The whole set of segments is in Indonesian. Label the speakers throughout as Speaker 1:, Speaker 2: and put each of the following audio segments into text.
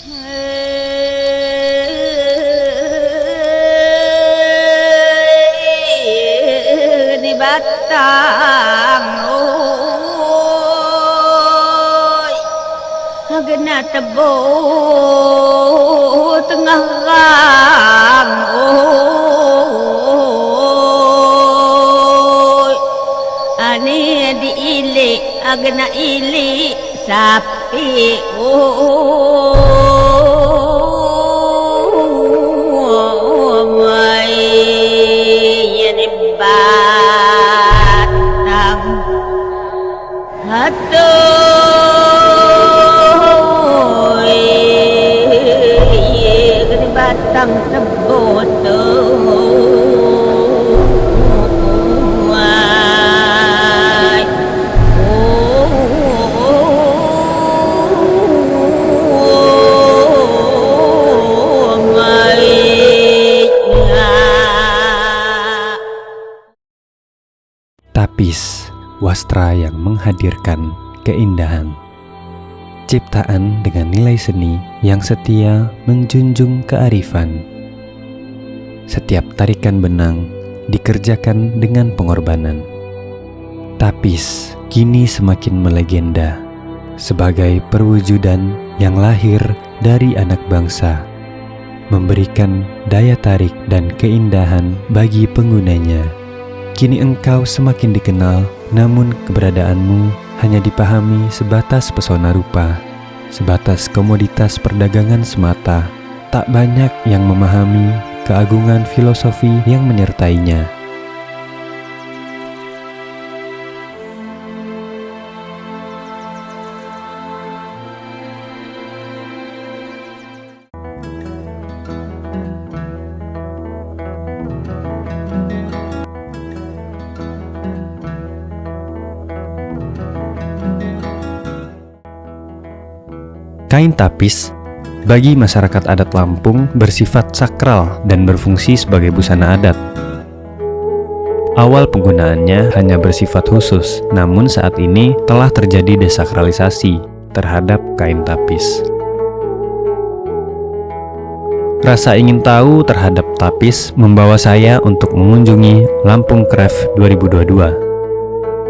Speaker 1: Di Batang oi agena tebo tengah rang oi ani diili agena ili sapi mai yani Batang aduh gede Batang tebot ai
Speaker 2: Tapis, wastra yang menghadirkan keindahan. Ciptaan dengan nilai seni yang setia menjunjung kearifan. Setiap tarikan benang dikerjakan dengan pengorbanan. Tapis kini semakin melegenda sebagai perwujudan yang lahir dari anak bangsa, memberikan daya tarik dan keindahan bagi penggunanya. Kini engkau semakin dikenal, namun keberadaanmu hanya dipahami sebatas pesona rupa, sebatas komoditas perdagangan semata. Tak banyak yang memahami keagungan filosofi yang menyertainya. Kain tapis bagi masyarakat adat Lampung bersifat sakral dan berfungsi sebagai busana adat. Awal penggunaannya hanya bersifat khusus, namun saat ini telah terjadi desakralisasi terhadap kain tapis. Rasa ingin tahu terhadap tapis membawa saya untuk mengunjungi Lampung Craft 2022.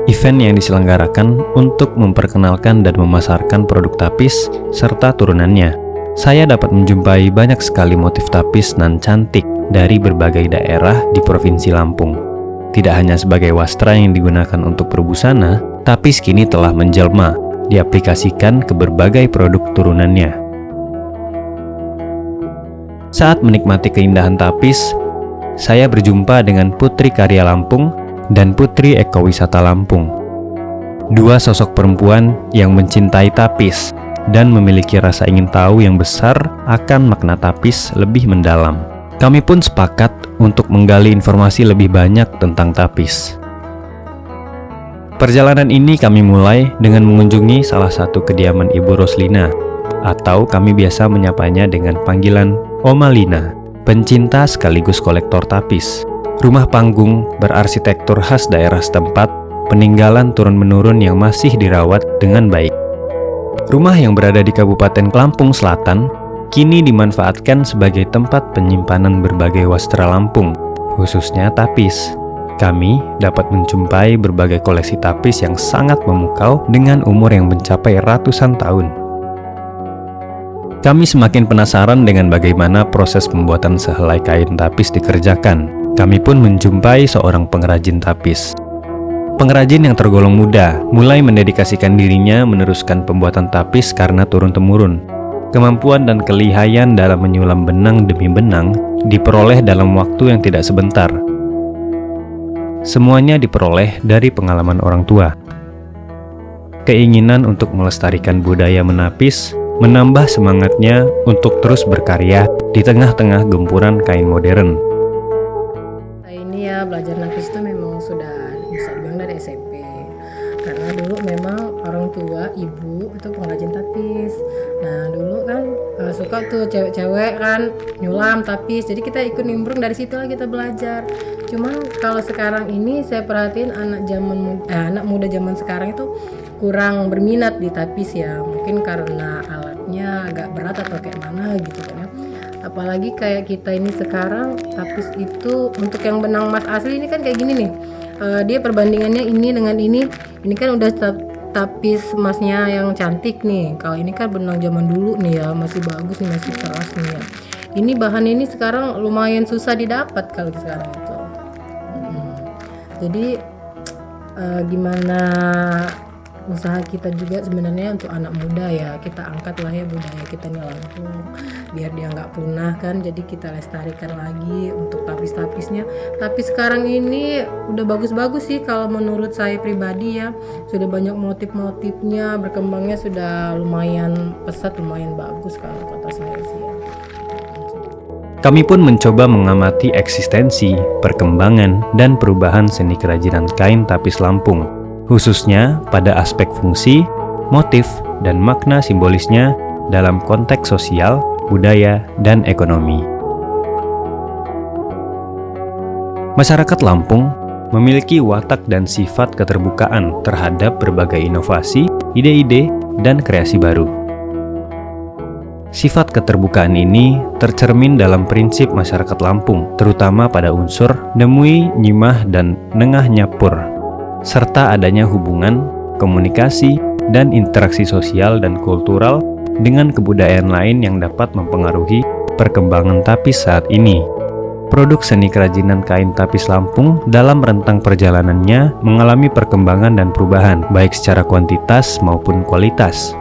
Speaker 2: Event yang diselenggarakan untuk memperkenalkan dan memasarkan produk tapis serta turunannya. Saya dapat menjumpai banyak sekali motif tapis nan cantik dari berbagai daerah di Provinsi Lampung. Tidak hanya sebagai wastra yang digunakan untuk berbusana, tapis kini telah menjelma, diaplikasikan ke berbagai produk turunannya. Saat menikmati keindahan tapis, saya berjumpa dengan Putri Karya Lampung dan Putri Ekowisata Lampung. Dua sosok perempuan yang mencintai tapis dan memiliki rasa ingin tahu yang besar akan makna tapis lebih mendalam. Kami pun sepakat untuk menggali informasi lebih banyak tentang tapis. Perjalanan ini kami mulai dengan mengunjungi salah satu kediaman Ibu Roslina, atau kami biasa menyapanya dengan panggilan Oma Lina, pencinta sekaligus kolektor tapis. Rumah panggung berarsitektur khas daerah setempat, peninggalan turun-menurun yang masih dirawat dengan baik. Rumah yang berada di Kabupaten Lampung Selatan kini dimanfaatkan sebagai tempat penyimpanan berbagai wastra Lampung, khususnya tapis. Kami dapat menjumpai berbagai koleksi tapis yang sangat memukau dengan umur yang mencapai ratusan tahun. Kami semakin penasaran dengan bagaimana proses pembuatan sehelai kain tapis dikerjakan. Kami pun menjumpai seorang pengrajin tapis. Pengrajin yang tergolong muda, mulai mendedikasikan dirinya meneruskan pembuatan tapis karena turun-temurun. Kemampuan dan kelihayan dalam menyulam benang demi benang diperoleh dalam waktu yang tidak sebentar. Semuanya diperoleh dari pengalaman orang tua. Keinginan untuk melestarikan budaya menapis menambah semangatnya untuk terus berkarya di tengah-tengah gempuran kain modern.
Speaker 3: Ini ya belajar napis itu memang sudah bisa dibilang dari SMP, karena dulu memang orang tua ibu itu pengrajin tapis. Nah dulu kan suka tuh cewek-cewek kan nyulam tapis, jadi kita ikut nimbrung, dari situ lah kita belajar. Cuman kalau sekarang ini saya perhatiin anak muda zaman sekarang itu kurang berminat di tapis ya, mungkin karena alatnya tapisnya agak berat atau kayak mana gitu kan ya. Apalagi kayak kita ini sekarang tapis itu untuk yang benang emas asli ini kan kayak gini nih. Dia perbandingannya ini dengan ini kan udah tapis emasnya yang cantik nih. Kalau ini kan benang zaman dulu nih ya, masih bagus nih, masih keras nih ya. Ini bahan ini sekarang lumayan susah didapat kalau sekarang itu. Jadi gimana usaha kita juga sebenarnya untuk anak muda ya, kita angkat lah ya budaya kita nih Lampung biar dia nggak punah kan. Jadi kita lestarikan lagi untuk tapis-tapisnya. Tapi sekarang ini udah bagus-bagus sih kalau menurut saya pribadi ya, sudah banyak motif-motifnya, berkembangnya sudah lumayan pesat, lumayan bagus kalau kata saya sih ya.
Speaker 2: Kami pun mencoba mengamati eksistensi, perkembangan, dan perubahan seni kerajinan kain tapis Lampung, khususnya pada aspek fungsi, motif, dan makna simbolisnya dalam konteks sosial, budaya, dan ekonomi. Masyarakat Lampung memiliki watak dan sifat keterbukaan terhadap berbagai inovasi, ide-ide, dan kreasi baru. Sifat keterbukaan ini tercermin dalam prinsip masyarakat Lampung, terutama pada unsur demui, nyimah, dan nengah nyapur, serta adanya hubungan, komunikasi, dan interaksi sosial dan kultural dengan kebudayaan lain yang dapat mempengaruhi perkembangan tapis saat ini. Produk seni kerajinan kain tapis Lampung dalam rentang perjalanannya mengalami perkembangan dan perubahan, baik secara kuantitas maupun kualitas.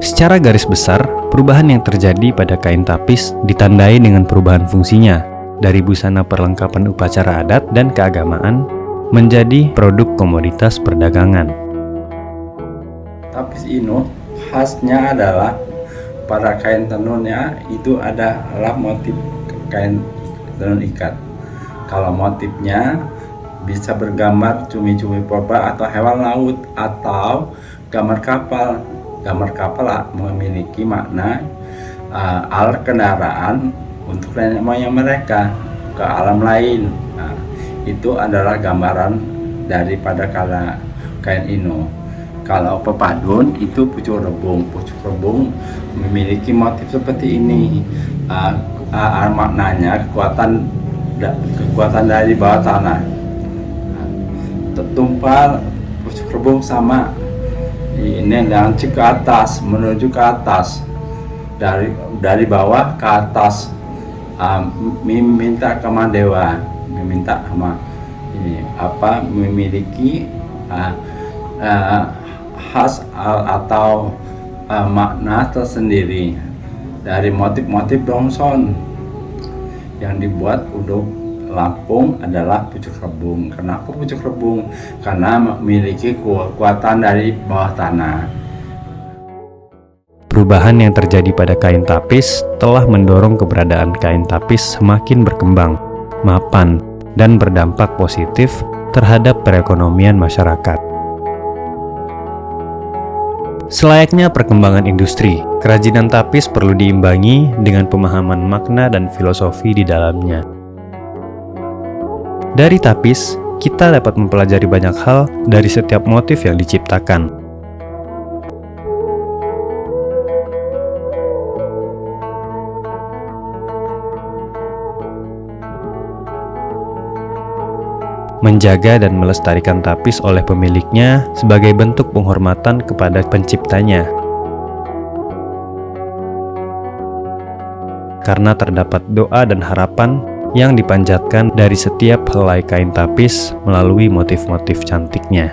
Speaker 2: Secara garis besar, perubahan yang terjadi pada kain tapis ditandai dengan perubahan fungsinya, dari busana perlengkapan upacara adat dan keagamaan menjadi produk komoditas perdagangan.
Speaker 4: Tapis ino khasnya adalah pada kain tenunnya itu adalah motif kain tenun ikat. Kalau motifnya bisa bergambar cumi-cumi purba atau hewan laut atau gambar kapal. Gambar kapal memiliki makna alat kendaraan untuk nenek moyang mereka ke alam lain. Nah, itu adalah gambaran daripada kain ino. Kalau pepadun itu pucuk rebung. Pucuk rebung memiliki motif seperti ini. Maknanya kekuatan dari bawah tanah. Tumpal pucuk rebung sama. Ini lancip ke atas, menuju ke atas, dari bawah ke atas, meminta ke Dewa, meminta sama ini memiliki khas atau makna tersendiri dari motif-motif dongson yang dibuat untuk Lampung adalah pucuk rebung. Kenapa pucuk rebung? Karena memiliki kekuatan dari bawah tanah.
Speaker 2: Perubahan yang terjadi pada kain tapis telah mendorong keberadaan kain tapis semakin berkembang, mapan, dan berdampak positif terhadap perekonomian masyarakat. Selayaknya perkembangan industri, kerajinan tapis perlu diimbangi dengan pemahaman makna dan filosofi di dalamnya. Dari tapis, kita dapat mempelajari banyak hal dari setiap motif yang diciptakan. Menjaga dan melestarikan tapis oleh pemiliknya sebagai bentuk penghormatan kepada penciptanya. Karena terdapat doa dan harapan yang dipanjatkan dari setiap helai kain tapis melalui motif-motif cantiknya.